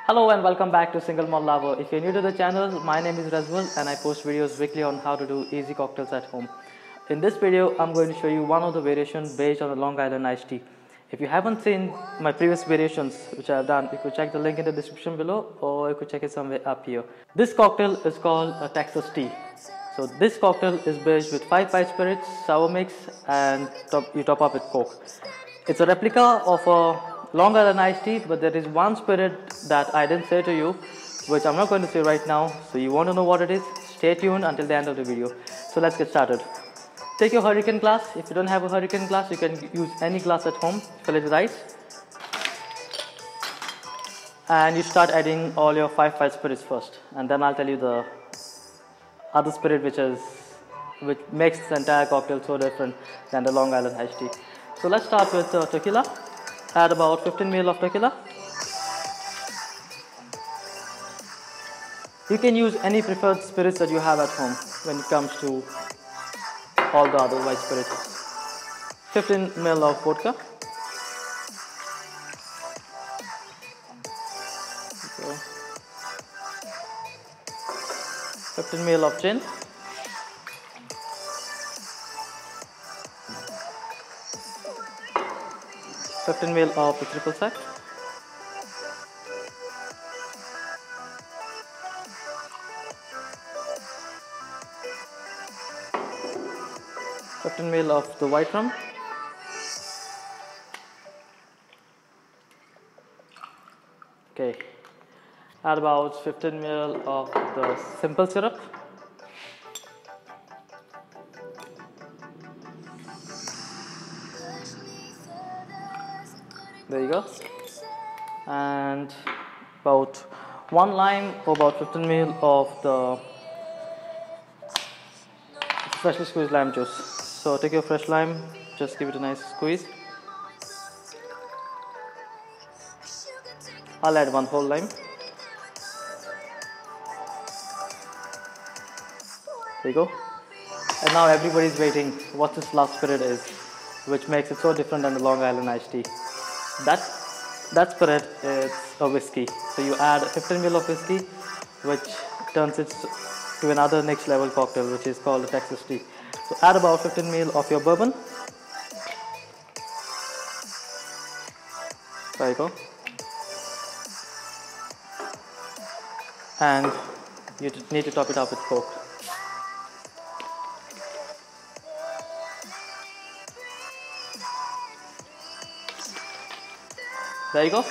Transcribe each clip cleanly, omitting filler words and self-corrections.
Hello and welcome back to Single Malt Lover. If you're new to the channel, my name is Razwal and I post videos weekly on how to do easy cocktails at home. In this video, I'm going to show you one of the variations based on the Long Island iced tea. If you haven't seen my previous variations which I have done, you could check the link in the description below or you could check it somewhere up here. This cocktail is called a Texas tea. So this cocktail is based with 5 white spirits, sour mix and you top up with Coke. It's a replica of a Long Island iced tea, but there is one spirit that I didn't say to you, which I'm not going to say right now. So you want to know what it is? Stay tuned until the end of the video. So let's get started. Take your hurricane glass. If you don't have a hurricane glass, you can use any glass at home. Fill it with ice. And you start adding all your 5 white spirits first. And then I'll tell you the other spirit which makes the entire cocktail so different than the Long Island iced tea. So let's start with tequila. Add about 15 ml of tequila. You can use any preferred spirits that you have at home when it comes to all the other white spirits. 15 ml of vodka. 15 ml of gin. 15 ml of the triple sec. 15 ml of the white rum. Okay. Add about 15 ml of the simple syrup. There you go. And about 1 lime or about 15 ml of the freshly squeezed lime juice. So take your fresh lime, just give it a nice squeeze. I'll add 1 whole lime. There you go. And now everybody's waiting what this last spirit is, which makes it so different than the Long Island iced tea. That spirit is a whiskey. So you add 15 ml of whiskey, which turns it to another next level cocktail, which is called a Texas tea. So add about 15 ml of your bourbon. There you go. And you need to top it up with Coke. There you go.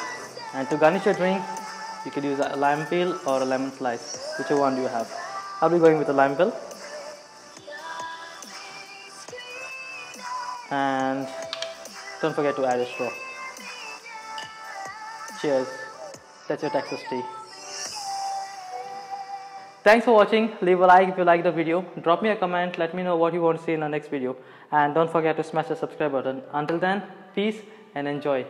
And to garnish your drink, you could use a lime peel or a lemon slice, whichever one do you have. I'll be going with a lime peel. And don't forget to add a straw. Cheers. That's your Texas tea. Thanks for watching. Leave a like if you liked the video. Drop me a comment. Let me know what you want to see in the next video. And don't forget to smash the subscribe button. Until then, peace and enjoy.